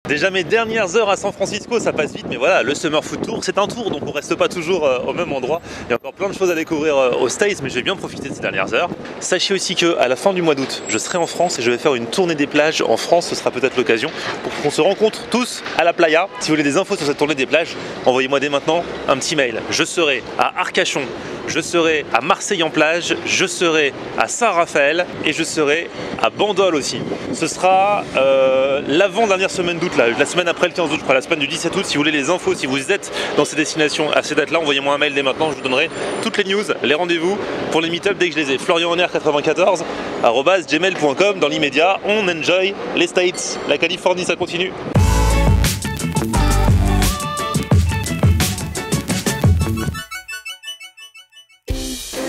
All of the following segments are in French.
Déjà mes dernières heures à San Francisco, ça passe vite, mais voilà, le Summer Food Tour, c'est un tour, donc on reste pas toujours au même endroit. Il y a encore plein de choses à découvrir aux States, mais j'ai bien profité de ces dernières heures. Sachez aussi qu'à la fin du mois d'août, je serai en France et je vais faire une tournée des plages en France. Ce sera peut-être l'occasion pour qu'on se rencontre tous à la playa. Si vous voulez des infos sur cette tournée des plages, envoyez-moi dès maintenant un petit mail. Je serai à Arcachon, je serai à Marseille en plage, je serai à Saint-Raphaël et je serai à Bandol aussi. Ce sera l'avant-dernière semaine d'août, la semaine après le 15 août, je crois, la semaine du 17 août. Si vous voulez les infos, si vous êtes dans ces destinations à ces dates-là, envoyez-moi un mail dès maintenant, je vous donnerai toutes les news, les rendez-vous pour les meet-up dès que je les ai. florianonair94@gmail.com. Dans l'immédiat, on enjoy les States. La Californie, ça continue.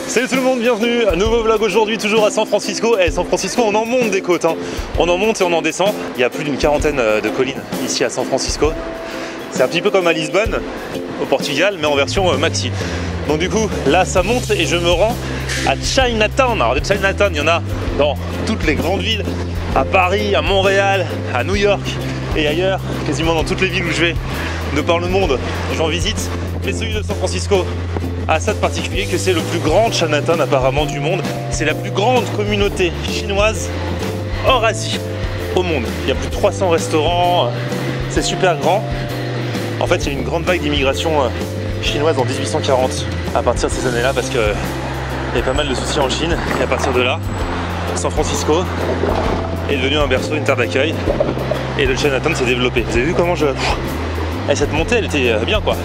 Salut tout le monde, bienvenue, un nouveau vlog aujourd'hui, toujours à San Francisco. Et San Francisco, on en monte des côtes, hein. On en monte et on en descend. Il y a plus d'une quarantaine de collines ici à San Francisco. C'est un petit peu comme à Lisbonne, au Portugal, mais en version maxi. Donc du coup, là ça monte et je me rends à Chinatown. Alors de Chinatown, il y en a dans toutes les grandes villes, à Paris, à Montréal, à New York et ailleurs, quasiment dans toutes les villes où je vais de par le monde, j'en visite. Mais celui de San Francisco a ça de particulier que c'est le plus grand Chinatown apparemment du monde. C'est la plus grande communauté chinoise hors Asie au monde. Il y a plus de 300 restaurants, c'est super grand. En fait, il y a eu une grande vague d'immigration chinoise en 1840 à partir de ces années-là parce qu'il y a pas mal de soucis en Chine. Et à partir de là, San Francisco est devenu un berceau, une terre d'accueil. Et le Chinatown s'est développé. Vous avez vu comment cette montée, elle était bien quoi.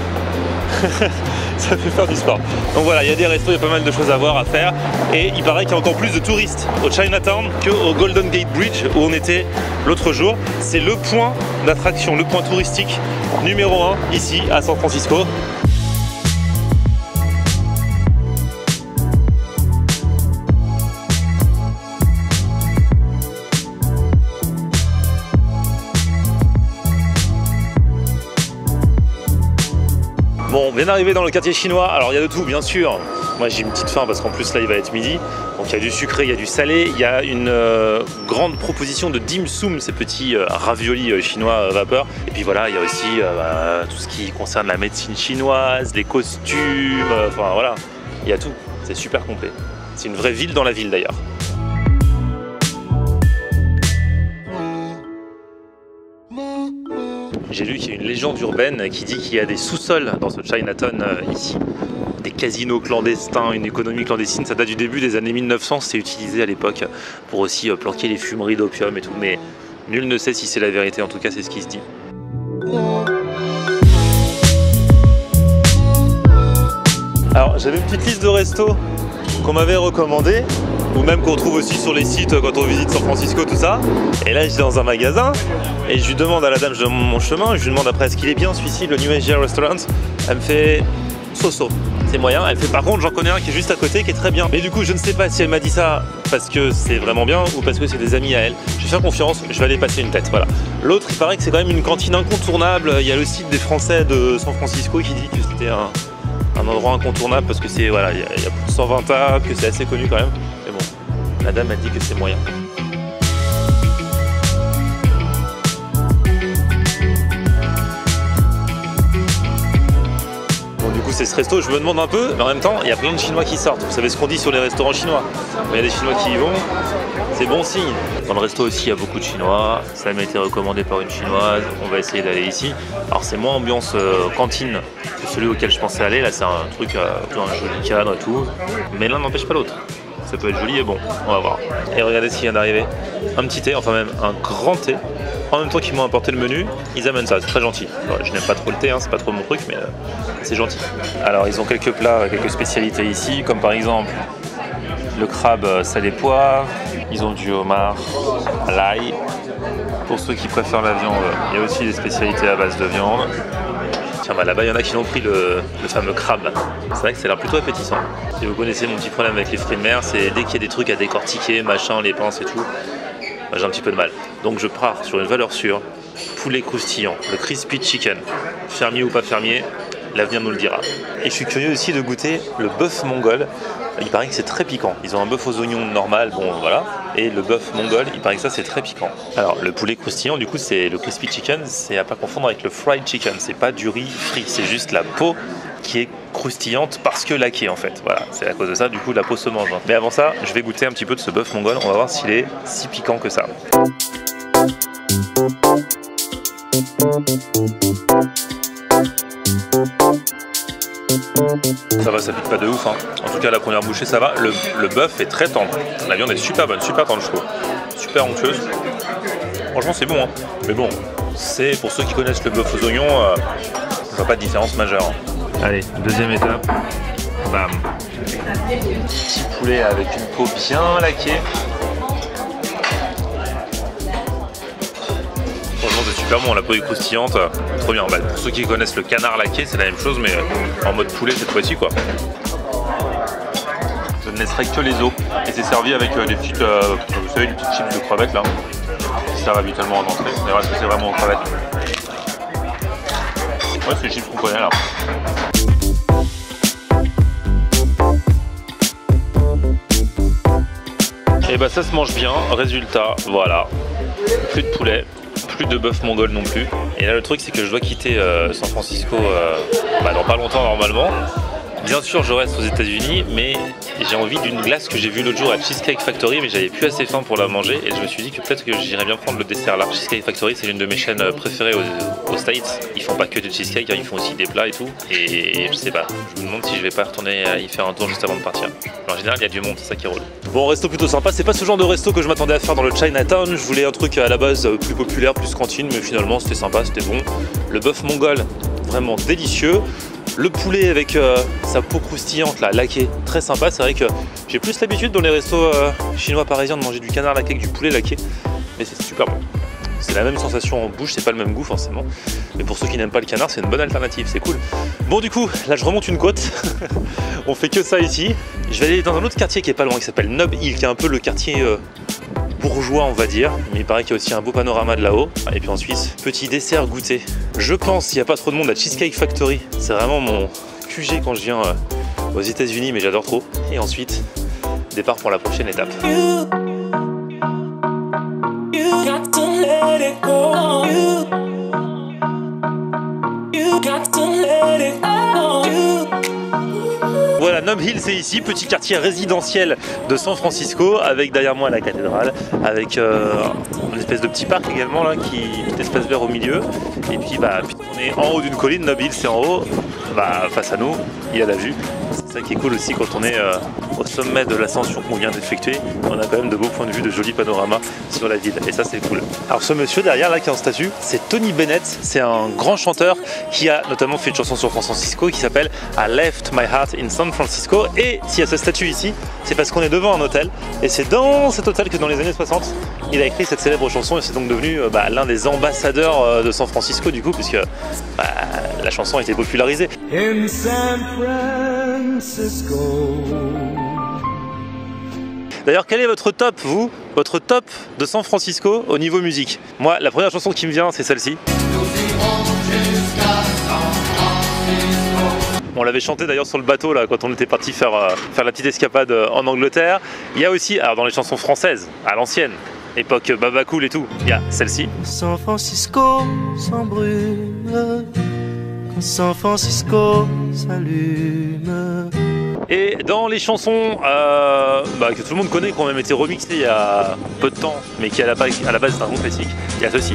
Ça fait faire du sport. Donc voilà, il y a des restos, il y a pas mal de choses à voir, à faire. Et il paraît qu'il y a encore plus de touristes au Chinatown qu'au Golden Gate Bridge où on était l'autre jour. C'est le point d'attraction, le point touristique numéro 1 ici à San Francisco. Bon, on vient d'arriver dans le quartier chinois, alors il y a de tout bien sûr. Moi j'ai une petite faim parce qu'en plus là il va être midi. Donc il y a du sucré, il y a du salé, il y a une grande proposition de dim sum, ces petits raviolis chinois vapeur. Et puis voilà, il y a aussi tout ce qui concerne la médecine chinoise, les costumes, enfin voilà, il y a tout. C'est super complet. C'est une vraie ville dans la ville d'ailleurs. J'ai lu qu'il y a une légende urbaine qui dit qu'il y a des sous-sols dans ce Chinatown ici. Des casinos clandestins, une économie clandestine, ça date du début des années 1900, c'est utilisé à l'époque pour aussi planquer les fumeries d'opium et tout, mais nul ne sait si c'est la vérité, en tout cas c'est ce qui se dit. Alors j'avais une petite liste de restos qu'on m'avait recommandé, ou même qu'on trouve aussi sur les sites quand on visite San Francisco, tout ça. Et là j'étais dans un magasin et je lui demande à la dame, je demande mon chemin, je lui demande après est-ce qu'il est bien celui-ci, le New Asia Restaurant. Elle me fait so-so, c'est moyen. Elle fait par contre j'en connais un qui est juste à côté qui est très bien. Mais du coup je ne sais pas si elle m'a dit ça parce que c'est vraiment bien ou parce que c'est des amis à elle. Je vais faire confiance, je vais aller passer une tête, voilà. L'autre il paraît que c'est quand même une cantine incontournable. Il y a le site des Français de San Francisco qui dit que c'était un endroit incontournable parce que c'est voilà, il y a plus de 120 tables, que c'est assez connu quand même. Mais bon, la dame a dit que c'est moyen. Bon du coup c'est ce resto, je me demande un peu, mais en même temps il y a plein de Chinois qui sortent. Vous savez ce qu'on dit sur les restaurants chinois. Il y a des Chinois qui y vont, c'est bon signe. Dans le resto aussi il y a beaucoup de Chinois, ça m'a été recommandé par une Chinoise, on va essayer d'aller ici. Alors c'est moins ambiance cantine que celui auquel je pensais aller, là c'est un truc, un joli cadre et tout, mais l'un n'empêche pas l'autre. Ça peut être joli et bon, on va voir. Et regardez ce qui vient d'arriver, un petit thé, enfin même un grand thé. En même temps qu'ils m'ont apporté le menu, ils amènent ça, c'est très gentil. Alors, je n'aime pas trop le thé, hein, c'est pas trop mon truc, mais c'est gentil. Alors ils ont quelques plats, quelques spécialités ici, comme par exemple le crabe salé poivre, ils ont du homard à l'ail. Pour ceux qui préfèrent la viande, il y a aussi des spécialités à base de viande. Tiens, bah là-bas, il y en a qui l'ont pris le fameux crabe. C'est vrai que ça a l'air plutôt appétissant. Si vous connaissez mon petit problème avec les fruits de mer, c'est dès qu'il y a des trucs à décortiquer, machin, les pinces et tout, bah, j'ai un petit peu de mal. Donc je pars sur une valeur sûre, poulet croustillant, le crispy chicken. Fermier ou pas fermier, l'avenir nous le dira. Et je suis curieux aussi de goûter le bœuf mongol, il paraît que c'est très piquant. Ils ont un bœuf aux oignons normal, bon voilà, et le bœuf mongol, il paraît que ça c'est très piquant. Alors le poulet croustillant, du coup c'est le crispy chicken, c'est à pas confondre avec le fried chicken, c'est pas du riz frit, c'est juste la peau qui est croustillante parce que laquée en fait. Voilà, c'est à cause de ça, du coup la peau se mange. Mais avant ça, je vais goûter un petit peu de ce bœuf mongol, on va voir s'il est si piquant que ça. Ça va, ça pique pas de ouf, hein. En tout cas la première bouchée ça va, le bœuf est très tendre, la viande est super bonne, super tendre je trouve, super onctueuse. Franchement c'est bon, hein. Mais bon, c'est pour ceux qui connaissent le bœuf aux oignons, je vois pas de différence majeure. Allez, deuxième étape, bam. Petit poulet avec une peau bien laquée. Franchement c'est super bon, la peau est croustillante, trop bien. Bah, pour ceux qui connaissent le canard laqué, c'est la même chose mais en mode poulet cette fois-ci quoi. Je ne laisserai que les os et c'est servi avec des petites, vous savez, des petites chips de crevettes là. Ça va habituellement en entrée, mais est-ce que c'est vraiment aux crevettes? Ouais, c'est les chips qu'on connaît là. Et bah ça se mange bien, résultat, voilà, plus de poulet, plus de bœuf mongol non plus. Et là le truc c'est que je dois quitter San Francisco dans pas longtemps normalement. Bien sûr je reste aux États-Unis, mais j'ai envie d'une glace que j'ai vue l'autre jour à Cheesecake Factory, mais j'avais plus assez faim pour la manger et je me suis dit que peut-être que j'irais bien prendre le dessert là. Cheesecake Factory c'est l'une de mes chaînes préférées aux States. Ils font pas que de cheesecake, hein, ils font aussi des plats et tout. Et je sais pas, je me demande si je vais pas retourner y faire un tour juste avant de partir. En général il y a du monde, c'est ça qui roule. Bon, resto plutôt sympa, c'est pas ce genre de resto que je m'attendais à faire dans le Chinatown. Je voulais un truc à la base plus populaire, plus cantine, mais finalement c'était sympa, c'était bon. Le bœuf mongol, vraiment délicieux. Le poulet avec sa peau croustillante là, laquée, très sympa. C'est vrai que j'ai plus l'habitude dans les restos chinois parisiens de manger du canard laqué que du poulet laqué, mais c'est super bon. C'est la même sensation en bouche, c'est pas le même goût forcément. Mais pour ceux qui n'aiment pas le canard, c'est une bonne alternative, c'est cool. Bon du coup, là je remonte une côte. On fait que ça ici. Je vais aller dans un autre quartier qui est pas loin, qui s'appelle Nob Hill, qui est un peu le quartier bourgeois on va dire, mais il paraît qu'il y a aussi un beau panorama de là-haut. Et puis ensuite, petit dessert goûté. Je pense, s'il n'y a pas trop de monde, à Cheesecake Factory. C'est vraiment mon QG quand je viens aux États-Unis, mais j'adore trop. Et ensuite, départ pour la prochaine étape. Voilà, Nob Hill c'est ici, petit quartier résidentiel de San Francisco, avec derrière moi la cathédrale, avec une espèce de petit parc également là, petit espace vert au milieu. Et puis on est en haut d'une colline, Nob Hill c'est en haut, face à nous, il y a la vue. C'est ça qui est cool aussi quand on est au sommet de l'ascension qu'on vient d'effectuer, on a quand même de beaux points de vue, de jolis panoramas sur la ville, et ça c'est cool. Alors ce monsieur derrière là qui est en statue, c'est Tony Bennett, c'est un grand chanteur qui a notamment fait une chanson sur San Francisco qui s'appelle I Left My Heart in San Francisco, et s'il y a ce statut ici, c'est parce qu'on est devant un hôtel, et c'est dans cet hôtel que dans les années 60, il a écrit cette célèbre chanson, et c'est donc devenu l'un des ambassadeurs de San Francisco du coup, puisque la chanson a été popularisée. In San Francisco. D'ailleurs, quel est votre top, vous? Votre top de San Francisco au niveau musique? Moi, la première chanson qui me vient, c'est celle-ci. On l'avait chanté d'ailleurs sur le bateau là, quand on était parti faire la petite escapade en Angleterre. Il y a aussi, alors dans les chansons françaises, à l'ancienne, époque Baba Cool et tout, il y a celle-ci. San Francisco s'embrume, quand San Francisco s'allume. Et dans les chansons que tout le monde connaît, qui ont même été remixées il y a peu de temps, mais qui à la base c'est un bon classique, il y a ceci.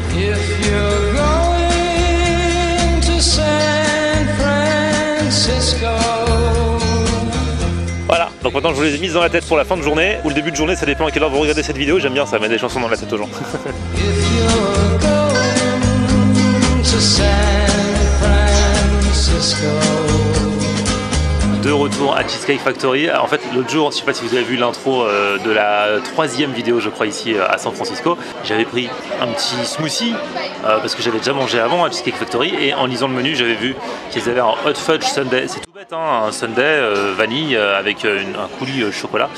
Voilà, donc maintenant je vous les ai mises dans la tête pour la fin de journée, ou le début de journée, ça dépend à quelle heure vous regardez cette vidéo, j'aime bien ça, mettre des chansons dans la tête aux gens. De retour à Cheesecake Factory. En fait, l'autre jour, je sais pas si vous avez vu l'intro de la 3e vidéo, je crois, ici à San Francisco. J'avais pris un petit smoothie parce que j'avais déjà mangé avant à Cheesecake Factory, et en lisant le menu, j'avais vu qu'ils avaient un hot fudge sundae. C'est tout bête, hein, un sundae vanille avec un coulis chocolat.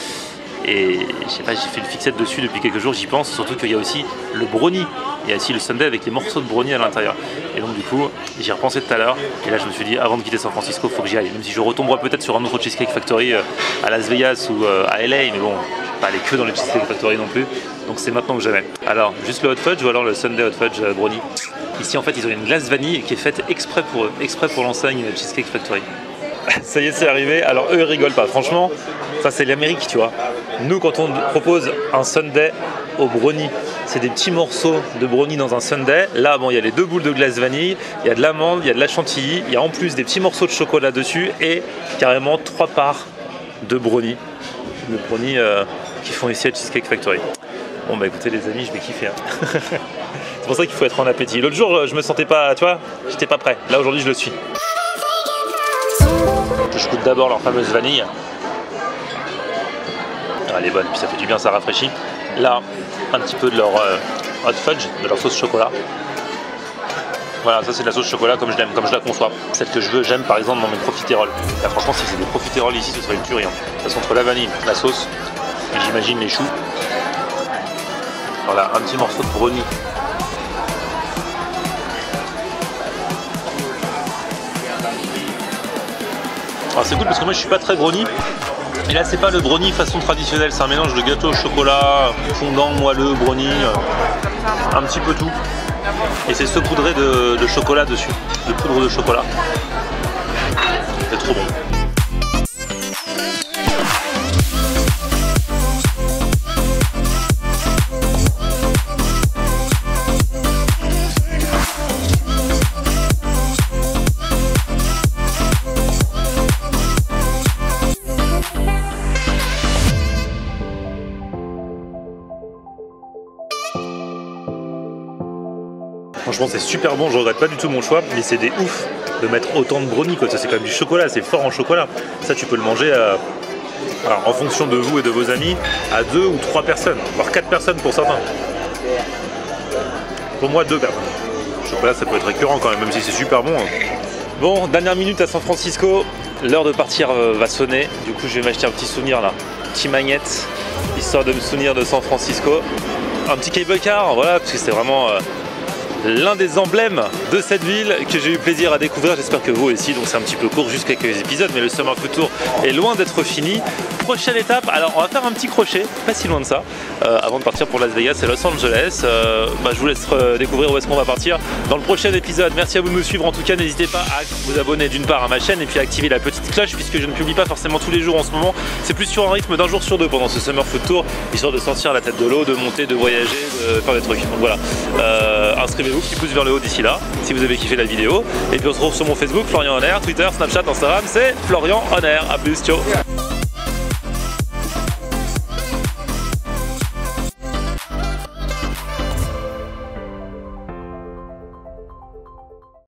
Et je sais pas, j'ai fait une fixette dessus depuis quelques jours, j'y pense, surtout qu'il y a aussi le brownie il y a aussi le sundae avec les morceaux de brownie à l'intérieur. Et donc du coup, j'y ai repensé tout à l'heure, et là je me suis dit, avant de quitter San Francisco, il faut que j'y aille. Même si je retomberai peut-être sur un autre Cheesecake Factory à Las Vegas ou à LA, mais bon, je vais pas aller que dans les Cheesecake Factory non plus. Donc c'est maintenant que jamais. Alors, juste le hot fudge ou alors le sundae hot fudge brownie. Ici en fait, ils ont une glace vanille qui est faite exprès pour eux, exprès pour l'enseigne Cheesecake Factory. Ça y est, c'est arrivé. Alors eux, ils rigolent pas. Franchement, ça c'est l'Amérique, tu vois. Nous, quand on propose un sundae au brownie, c'est des petits morceaux de brownie dans un sundae. Là, bon, il y a les 2 boules de glace vanille, il y a de l'amande, il y a de la chantilly, il y a en plus des petits morceaux de chocolat dessus et carrément 3 parts de brownie. Le brownie qu'ils font ici à Cheesecake Factory. Bon bah écoutez les amis, je vais kiffer. Hein. C'est pour ça qu'il faut être en appétit. L'autre jour, je me sentais pas, tu vois, j'étais pas prêt. Là aujourd'hui, je le suis. Je goûte d'abord leur fameuse vanille. Elle est bonne, puis ça fait du bien, ça rafraîchit. Là, un petit peu de leur hot fudge, de leur sauce chocolat. Voilà, ça c'est de la sauce chocolat comme je l'aime, comme je la conçois. Celle que je veux, j'aime par exemple dans mes profiteroles. Là, franchement, si c'est des profiteroles ici, ce serait une tuerie. Hein. Parce qu'entre la vanille, la sauce, et j'imagine les choux. Voilà, un petit morceau de brownie. Alors c'est cool parce que moi je suis pas très brownie. Et là c'est pas le brownie façon traditionnelle, c'est un mélange de gâteau au chocolat, fondant, moelleux, brownie, un petit peu tout. Et c'est saupoudré de chocolat dessus, de poudre de chocolat. C'est trop bon. Franchement c'est super bon, je regrette pas du tout mon choix, mais c'est des ouf de mettre autant de brownie quoi, ça c'est quand même du chocolat, c'est fort en chocolat. Ça tu peux le manger alors, en fonction de vous et de vos amis à 2 ou 3 personnes, voire 4 personnes pour certains. Pour moi 2 personnes. Le chocolat ça peut être récurrent quand même si c'est super bon. Bon, dernière minute à San Francisco, l'heure de partir va sonner, du coup je vais m'acheter un petit souvenir là, petit magnette, histoire de me souvenir de San Francisco. Un petit cable car, voilà, parce que c'est vraiment l'un des emblèmes de cette ville que j'ai eu plaisir à découvrir, j'espère que vous aussi, donc c'est un petit peu court, juste quelques épisodes, mais le Summer Food Tour est loin d'être fini. Prochaine étape, alors on va faire un petit crochet, pas si loin de ça, avant de partir pour Las Vegas et Los Angeles. Je vous laisse découvrir où est-ce qu'on va partir dans le prochain épisode. Merci à vous de nous suivre, en tout cas n'hésitez pas à vous abonner d'une part à ma chaîne et puis à activer la petite cloche puisque je ne publie pas forcément tous les jours en ce moment, c'est plus sur un rythme d'un jour sur 2 pendant ce Summer Food Tour, histoire de sortir la tête de l'eau, de monter, de voyager, de faire des trucs. Donc voilà, inscrivez-vous, petit pouce vers le haut d'ici là, si vous avez kiffé la vidéo. Et puis on se retrouve sur mon Facebook, Florian On Air, Twitter, Snapchat, Instagram, c'est Florian On Air. A plus, ciao.